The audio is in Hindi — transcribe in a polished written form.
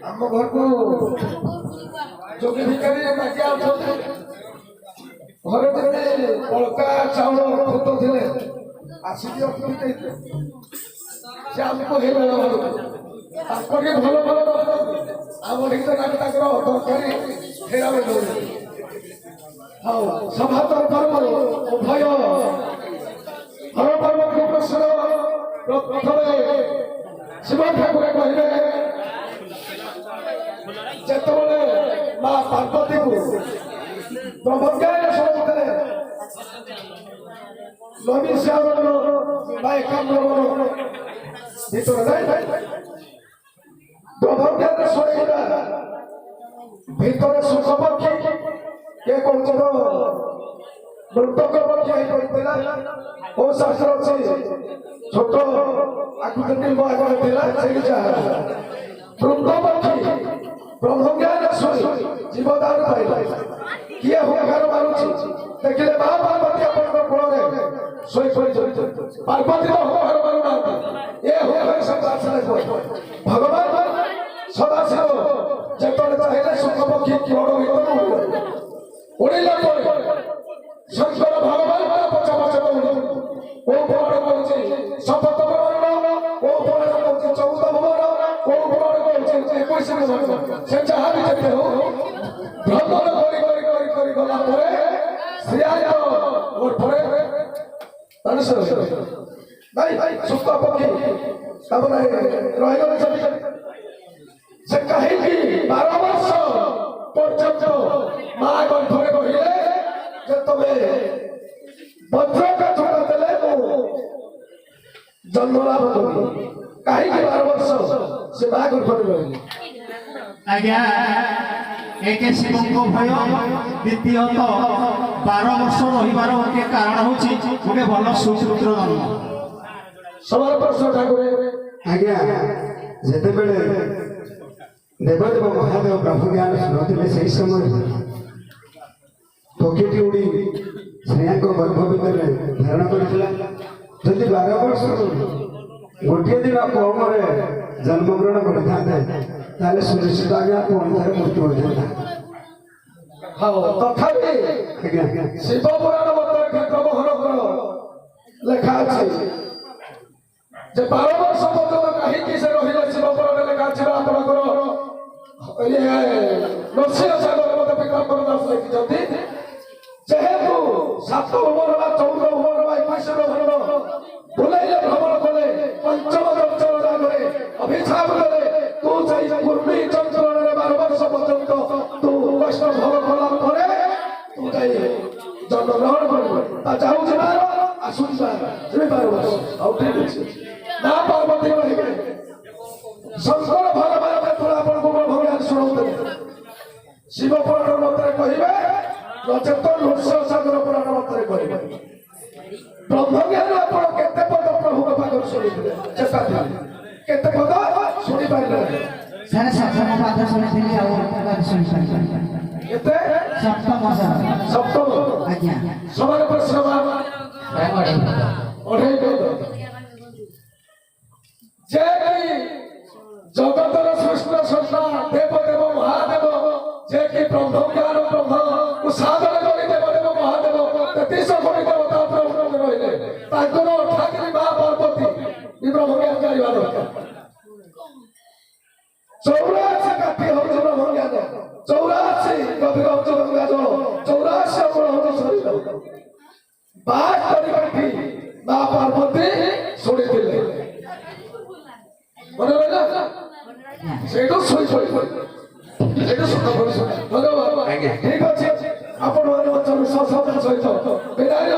आम घर को जोगी भिखारी मागिया घर बड़का चाउल खुद थे आसिक से आमको भल भल आम तरकारी फेरा हाँ सभा तरफ उभय हर पर्व प्रश्न प्रथम शिव ठाकुर कहले जिते माँ पार्वती को ब्रह्मज्ञान शुणुले नवी श्याम ब्रह्मज्ञान शुणा भितर सुख पक्षी किए कौन मृतक पक्षी ओ शास्त्र अच्छे छोट आकृति वृद्ध पक्षी ब्रह्मज्ञान शुणी जीवदान पाइला किए हुंकार मारुची देखिले माँ पार्वती अपन कोल शोई पार्वती हुंकार मारुना ये हुंकार भगवान सदाशिव जेतने चाहे सुख पक्षी किरण भर उड़ेला शंकर भगवान पचा पचा ओ पुराण कहूँ शपथ पुराण ओ पुराण कहूँ 14 भुवन ओ पुराण कहूँ 21 भुवन से जहाँ भी जेते हो भ्रमण करी गला परे श्रेय और परे अनुसर भाई सुख पक्षी तबने रहिगले से कहीं 12 वर्ष पर्यंत माँ गंठरे कहले जे तमे वज्र का छोड़ा देले जन्म लाभ करी कहीं 12 वर्ष से माँ गंठरे रहले आज्ञा एक शिव को भय द्वितीयत 12 वर्ष रहिबार गोटे कारण होची गोटे भल सुपुत्र जन्म सवाल प्रश्न ठाकुर आज्ञा जेते बेले देवदेव महादेव ब्रह्म ज्ञान शुणुले से समय पक्षी उड़ी श्रेया को गर्भ भितर धारण करथिला जदि 12 वर्ष गोटे दिन कम जन्म ग्रहण करते सुनिश्चित आज्ञा अनुसार मृत्यु हो जाता हाँ तथापि शिव पुराण मतर क्षेत्र मोहन लेखा अच्छे 12 वर्ष पर्यटन कहीं से रही शिव पुराण लेखा अच्छे आपंकर नरसिंह सागर मत विक्रम दास लिखिं जेहेतु 7 भुवन 14 भुवन 21 भुवन बुलाइले भ्रमण कले पंचम चंचल रागरे अभिशाप कले तू जाई पूर्वी चंचल 12 वर्ष पर्यंत तू वैष्णव भव कला परे तू जाई जन्म ग्रहण कर जाऊ जमार आसुन बार 12 वर्ष आउ ठीक अछि ना पार्वती कहिबे शंकर भगवान तुला अपन को भगवान सुनाउते शिव पुराण मते कहिबे नचेत नरसिंह सागर पुराण मते कहिबे ब्रह्मज्ञान अपन केते पद प्रभु के पाकर सुनिथिले चेता दिले केते पद सुनि पाइले सारे सप्तम पाद सुनिथिले आ पाद सुनि केते सप्तम आज्ञा समान प्रश्न अढ़ाई पद जे जगतर सृष्टि सृष्टा देवदेव महादेव जे कि ब्रह्म ज्ञान ब्रह्म को साधन करी देवदेव महादेव 33 कोटी देवता ब्रह्म रहिले ताकर ठाकरी मां पार्वती ब्रह्म ज्ञान करिवा दरकार 84 काठी हो ब्रह्म ज्ञान 84 गभीर उच्च गंगा जल 84 अमर हो शरीर 72 काठी मां पार्वती सुनी दिले मन रहला सेटो सोई सेटो सुख धन्यवाद ठीक अच्छे आपण मान सहित विदाय